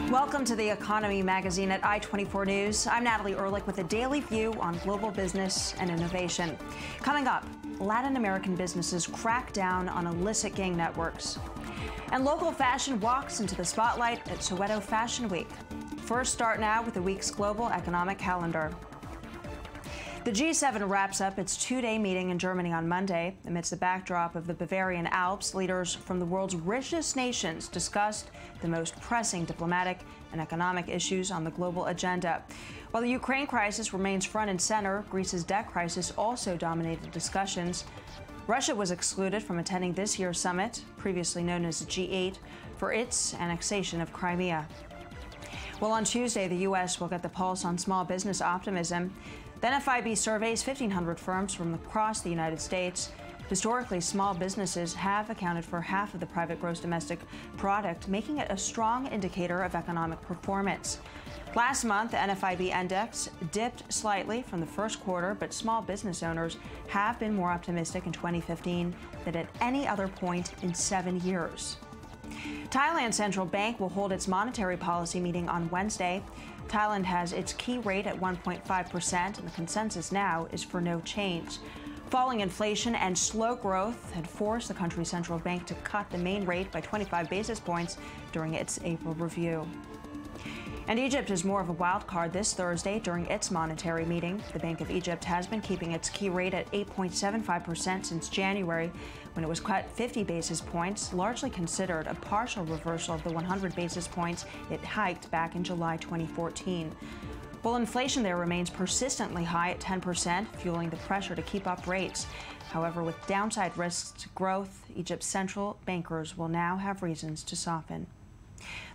Welcome to the Economy Magazine at I-24 News. I'm Natalie Ehrlich with a daily view on global business and innovation. Coming up, Latin American businesses crack down on illicit gang networks. And local fashion walks into the spotlight at Soweto Fashion Week. First, start now with the week's global economic calendar. The G7 wraps up its two-day meeting in Germany on Monday. Amidst the backdrop of the Bavarian Alps, leaders from the world's richest nations discussed the most pressing diplomatic and economic issues on the global agenda. While the Ukraine crisis remains front and center, Greece's debt crisis also dominated discussions. Russia was excluded from attending this year's summit, previously known as the G8, for its annexation of Crimea. Well, on Tuesday, the U.S. will get the pulse on small business optimism. The NFIB surveys 1,500 firms from across the United States. Historically, small businesses have accounted for half of the private gross domestic product, making it a strong indicator of economic performance. Last month, the NFIB index dipped slightly from the first quarter, but small business owners have been more optimistic in 2015 than at any other point in 7 years. Thailand's central bank will hold its monetary policy meeting on Wednesday. Thailand has its key rate at 1.5%, and the consensus now is for no change. Falling inflation and slow growth had forced the country's central bank to cut the main rate by 25 basis points during its April review. And Egypt is more of a wild card this Thursday during its monetary meeting. The Bank of Egypt has been keeping its key rate at 8.75% since January, when it was cut 50 basis points, largely considered a partial reversal of the 100 basis points it hiked back in July 2014. While inflation there remains persistently high at 10%, fueling the pressure to keep up rates. However, with downside risks to growth, Egypt's central bankers will now have reasons to soften.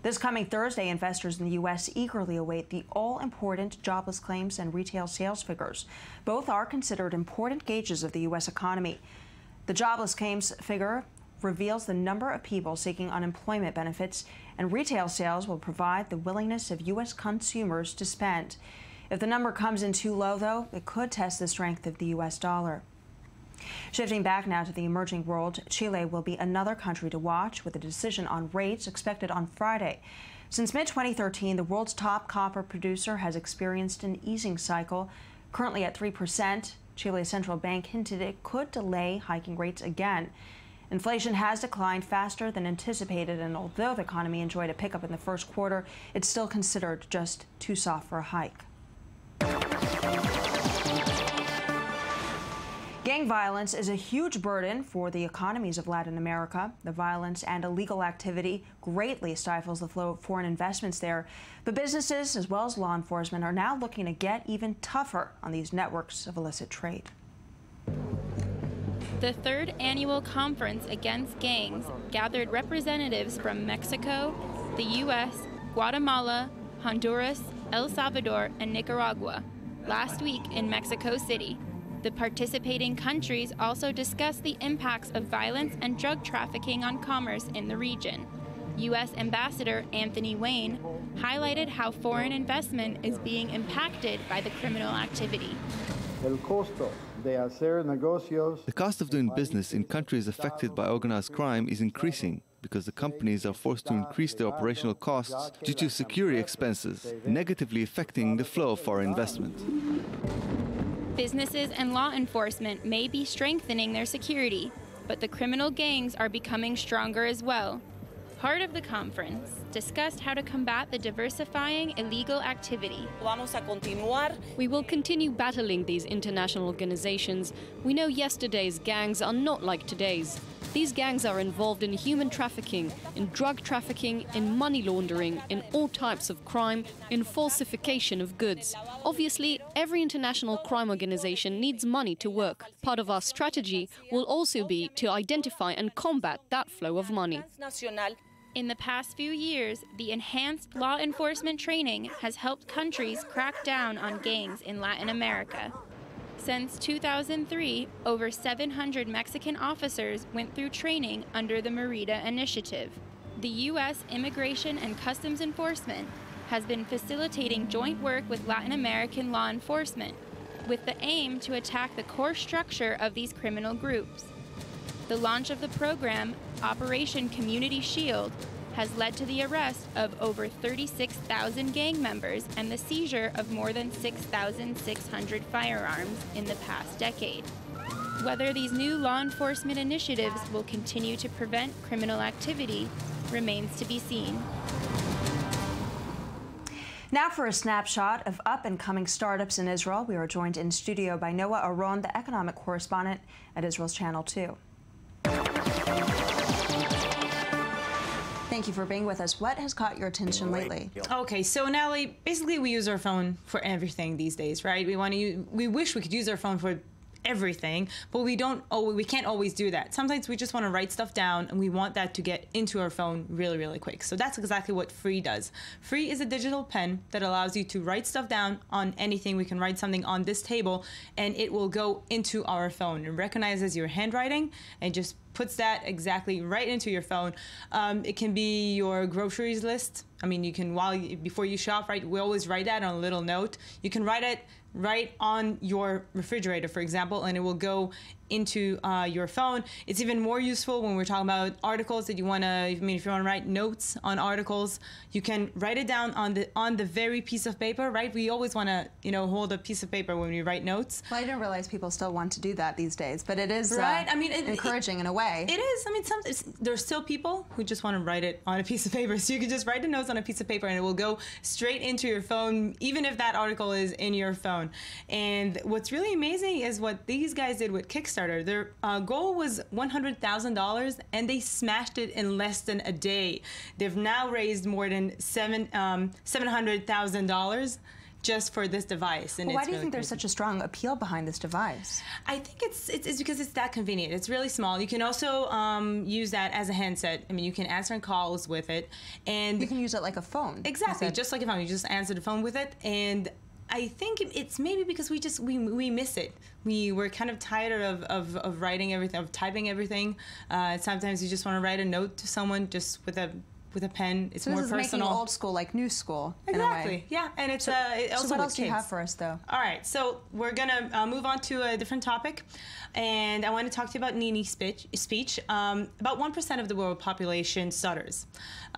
This coming Thursday, investors in the U.S. eagerly await the all-important jobless claims and retail sales figures. Both are considered important gauges of the U.S. economy. The jobless claims figure reveals the number of people seeking unemployment benefits, and retail sales will provide the willingness of U.S. consumers to spend. If the number comes in too low, though, it could test the strength of the U.S. dollar. Shifting back now to the emerging world, Chile will be another country to watch, with a decision on rates expected on Friday. Since mid-2013, the world's top copper producer has experienced an easing cycle. Currently at 3%, Chile's central bank hinted it could delay hiking rates again. Inflation has declined faster than anticipated, and although the economy enjoyed a pickup in the first quarter, it's still considered just too soft for a hike. Gang violence is a huge burden for the economies of Latin America. The violence and illegal activity greatly stifles the flow of foreign investments there. But businesses, as well as law enforcement, are now looking to get even tougher on these networks of illicit trade. The third annual conference against gangs gathered representatives from Mexico, the U.S., Guatemala, Honduras, El Salvador, and Nicaragua last week in Mexico City. The participating countries also discussed the impacts of violence and drug trafficking on commerce in the region. U.S. Ambassador Anthony Wayne highlighted how foreign investment is being impacted by the criminal activity. The cost of doing business in countries affected by organized crime is increasing because the companies are forced to increase their operational costs due to security expenses, negatively affecting the flow of foreign investment. Businesses and law enforcement may be strengthening their security, but the criminal gangs are becoming stronger as well. Part of the conference discussed how to combat the diversifying illegal activity. We will continue battling these international organizations. We know yesterday's gangs are not like today's. These gangs are involved in human trafficking, in drug trafficking, in money laundering, in all types of crime, in falsification of goods. Obviously, every international crime organization needs money to work. Part of our strategy will also be to identify and combat that flow of money. In the past few years, the enhanced law enforcement training has helped countries crack down on gangs in Latin America. Since 2003, over 700 Mexican officers went through training under the Merida Initiative. The U.S. Immigration and Customs Enforcement has been facilitating joint work with Latin American law enforcement. with the aim to attack the core structure of these criminal groups. The launch of the program, Operation Community Shield, has led to the arrest of over 36,000 gang members and the seizure of more than 6,600 firearms in the past decade. Whether these new law enforcement initiatives will continue to prevent criminal activity remains to be seen. Now for a snapshot of up-and-coming startups in Israel. We are joined in studio by Noah Aron, the economic correspondent at Israel's Channel 2. Thank you for being with us. What has caught your attention lately? Okay, so Natalie, basically we use our phone for everything these days, right? We wish we could use our phone for everything, but we can't always do that. Sometimes we just want to write stuff down and we want that to get into our phone really, really quick. So that's exactly what Free does. Free is a digital pen that allows you to write stuff down on anything. We can write something on this table and it will go into our phone. It recognizes your handwriting and just puts that exactly right into your phone. It can be your groceries list. I mean, you can, before you shop, right, we always write that on a little note. You can write it right on your refrigerator, for example, and it will go into your phone. It's even more useful when we're talking about articles that you want to, if you want to write notes on articles, you can write it down on the very piece of paper, right? We always want to, hold a piece of paper when we write notes. Well, I didn't realize people still want to do that these days, but it is right. Encouraging in a way. It is. I mean, there's still people who just want to write it on a piece of paper. So you can just write the notes on a piece of paper and it will go straight into your phone, even if that article is in your phone. And what's really amazing is what these guys did with Kickstarter. Their goal was $100,000 and they smashed it in less than a day. They've now raised more than $700,000 just for this device. And well, why do you think there's such a strong appeal behind this device? I think it's because it's that convenient. It's really small. You can also use that as a handset. I mean, you can answer calls with it, and you can use it like a phone. Exactly, just like a phone. You just answer the phone with it, and I think it's maybe because we miss it. We're kind of tired of writing everything, of typing everything. Sometimes you just want to write a note to someone just with a pen. It's more personal. This is making old school like new school. Exactly. In a way. Yeah, and it's also so what else kids. do you have for us, though? All right, so we're gonna move on to a different topic, and I want to talk to you about Nini's speech. About 1% of the world population stutters.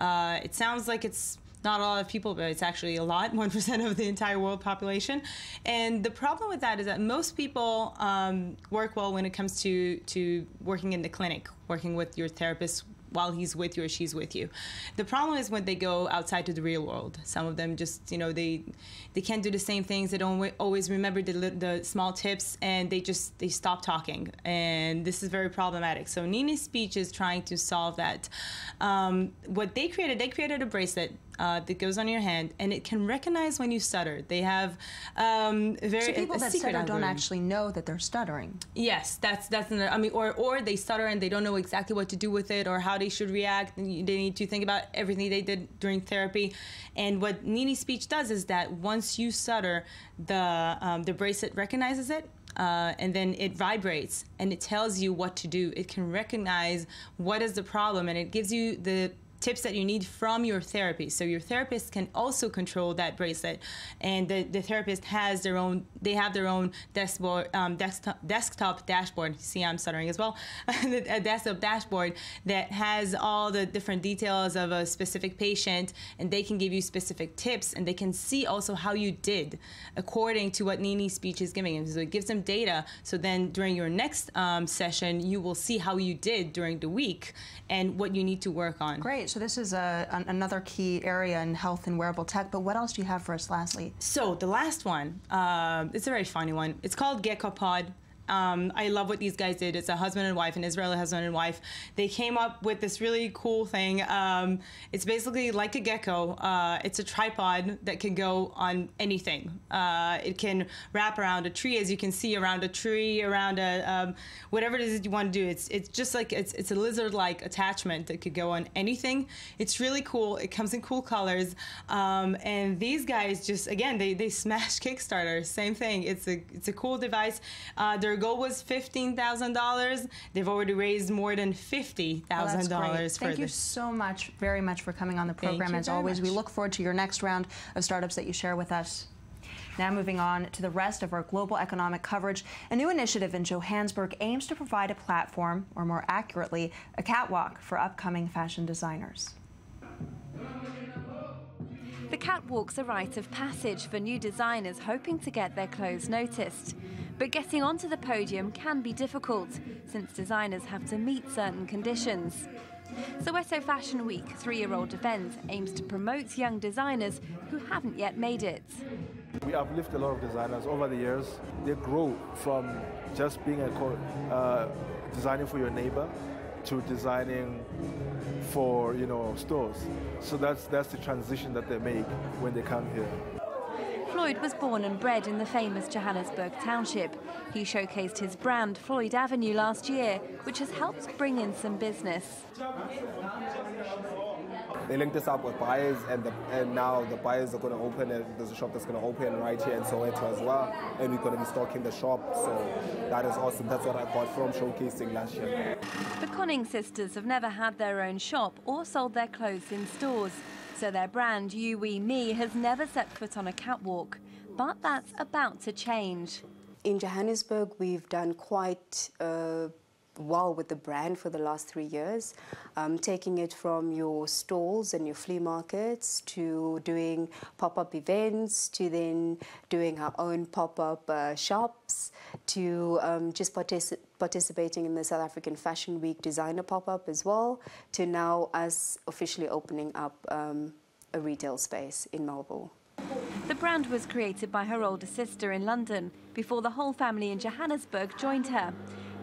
It sounds like it's not a lot of people, but it's actually a lot, 1% of the entire world population. And the problem with that is that most people work well when it comes to working in the clinic, working with your therapist while he's with you or she's with you. The problem is when they go outside to the real world. Some of them just, they can't do the same things. They don't always remember the small tips, and they stop talking. And this is very problematic. So Nini's speech is trying to solve that. What they created a bracelet that goes on your hand, and it can recognize when you stutter. They have so people that stutter don't actually know that they're stuttering. Yes, that's or they stutter and they don't know exactly what to do with it or how they should react. And they need to think about everything they did during therapy. And what Nini's speech does is that once you stutter, the bracelet recognizes it. And then it vibrates and it tells you what to do. It can recognize what is the problem, and it gives you the tips that you need from your therapist. So your therapist can also control that bracelet, and the therapist has their own desktop dashboard. See, I'm stuttering as well. A desktop dashboard that has all the different details of a specific patient, and they can give you specific tips, and they can see also how you did according to what Nini's speech is giving them. So it gives them data, so then during your next session you will see how you did during the week and what you need to work on. Great. So this is another key area in health and wearable tech, but what else do you have for us lastly? So the last one, it's a very funny one. It's called Jaffa Port. I love what these guys did. It's a husband and wife, an Israeli husband and wife. They came up with this really cool thing. It's basically like a gecko. It's a tripod that can go on anything. It can wrap around a tree, as you can see, around a tree, around a whatever it is that you want to do. It's just like it's a lizard-like attachment that could go on anything. It's really cool. It comes in cool colors. And these guys just, again, they smashed Kickstarter. Same thing. It's a cool device. Their goal was $15,000. They've already raised more than $50,000 for this. Thank you so much, very much, for coming on the program. As always, we look forward to your next round of startups that you share with us. Now moving on to the rest of our global economic coverage, a new initiative in Johannesburg aims to provide a platform, or more accurately, a catwalk for upcoming fashion designers. The catwalk's a rite of passage for new designers hoping to get their clothes noticed. But getting onto the podium can be difficult, since designers have to meet certain conditions. Soweto Fashion Week, three-year-old event, aims to promote young designers who haven't yet made it. We uplift a lot of designers over the years. They grow from just being designing for your neighbor to designing for, stores. So that's the transition that they make when they come here. Floyd was born and bred in the famous Johannesburg township. He showcased his brand, Floyd Avenue, last year, which has helped bring in some business. They linked us up with buyers, and now the buyers are going to open, and there's a shop that's going to open right here in Soweto as well, and we're going to be stocking the shop, so that is awesome. That's what I got from showcasing last year. The Conning sisters have never had their own shop or sold their clothes in stores, so their brand, You, We, Me, has never set foot on a catwalk. But that's about to change. In Johannesburg, we've done quite well with the brand for the last 3 years, taking it from your stalls and your flea markets to doing pop-up events, to then doing our own pop-up shops, to just participating in the South African Fashion Week designer pop-up as well, to now us officially opening up a retail space in Melbourne. The brand was created by her older sister in London before the whole family in Johannesburg joined her.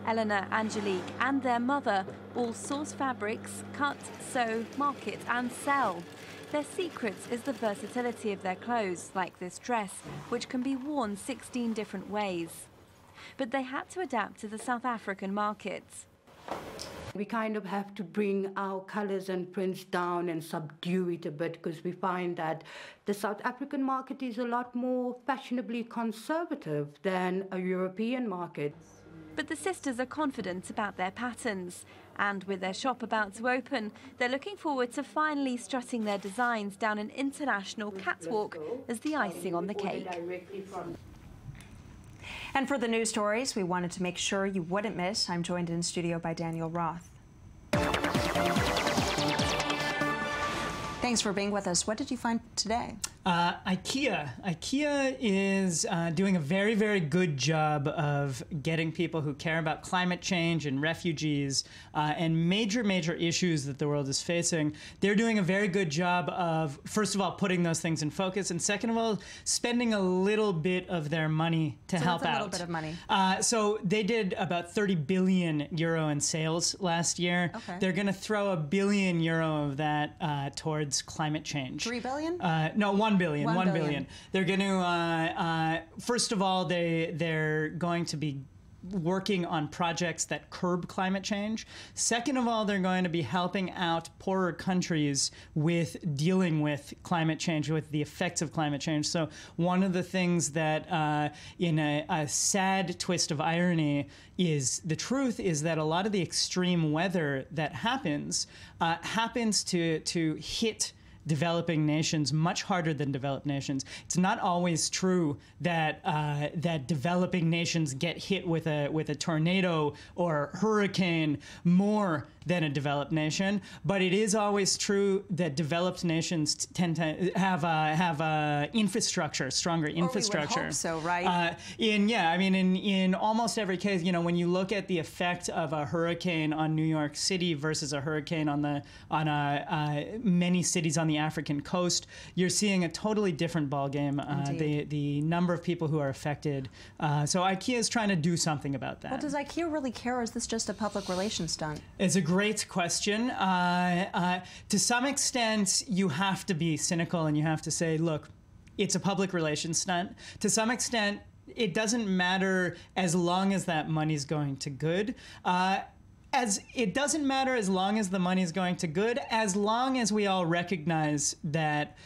Eleanor, Angelique and their mother all source fabrics, cut, sew, market and sell. Their secret is the versatility of their clothes, like this dress, which can be worn 16 different ways. But they had to adapt to the South African market. We kind of have to bring our colours and prints down and subdue it a bit, because we find that the South African market is a lot more fashionably conservative than a European market. But the sisters are confident about their patterns. And with their shop about to open, they're looking forward to finally strutting their designs down an international catwalk as the icing on the cake. And for the news stories we wanted to make sure you wouldn't miss, I'm joined in studio by Daniel Roth. Thanks for being with us. What did you find today? Ikea. Ikea is doing a very, very good job of getting people who care about climate change and refugees and major, major issues that the world is facing. They're doing a very good job of, first of all, putting those things in focus, and second of all, spending a little bit of their money to help out. A little bit of money. So they did about 30 billion euro in sales last year. Okay. They're going to throw €1 billion of that towards climate change. 3 billion? No, 1 billion. 1 billion. They're going to, first of all, they're going to be working on projects that curb climate change. Second of all, they're going to be helping out poorer countries with dealing with climate change, with the effects of climate change. So one of the things that, in a sad twist of irony, is the truth is that a lot of the extreme weather that happens to hit developing nations much harder than developed nations. It's not always true that that developing nations get hit with a tornado or hurricane more than a developed nation, but it is always true that developed nations tend to have infrastructure, stronger infrastructure. Or we would hope so, right? In almost every case, when you look at the effect of a hurricane on New York City versus a hurricane on many cities on the African coast, you're seeing a totally different ballgame. The number of people who are affected. So IKEA is trying to do something about that. Well, does IKEA really care, or is this just a public relations stunt? It's a great question. To some extent, you have to be cynical and you have to say, look, it's a public relations stunt. To some extent, it doesn't matter as long as that money's going to good. As it doesn't matter as long as the money is going to good, as long as we all recognize that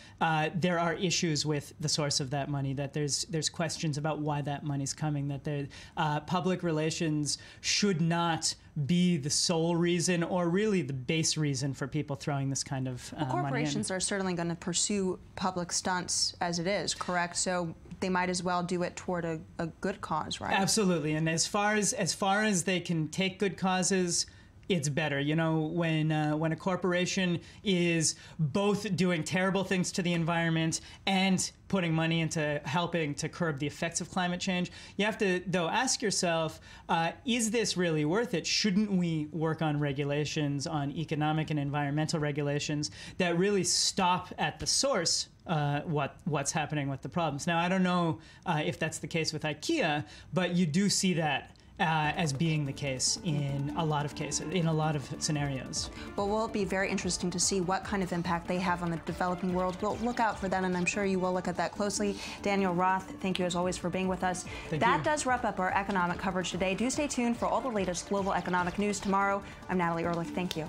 there are issues with the source of that money, that there's questions about why that money's coming, that public relations should not be the sole reason or really the base reason for people throwing this kind of money in. Corporations are certainly going to pursue public stunts as it is, correct? So they might as well do it toward a good cause, right? Absolutely. And as far as they can take good causes, it's better. You know, when a corporation is both doing terrible things to the environment and putting money into helping to curb the effects of climate change, you have to, though, ask yourself, is this really worth it? Shouldn't we work on regulations, on economic and environmental regulations that really stop at the source what's happening with the problems? Now, I don't know if that's the case with Ikea, but you do see that as being the case in a lot of cases, in a lot of scenarios. Well, will it be very interesting to see what kind of impact they have on the developing world. We'll look out for that, and I'm sure you will look at that closely. Daniel Roth, thank you as always for being with us. That does wrap up our economic coverage today. Do stay tuned for all the latest global economic news tomorrow. I'm Natalie Ehrlich. Thank you.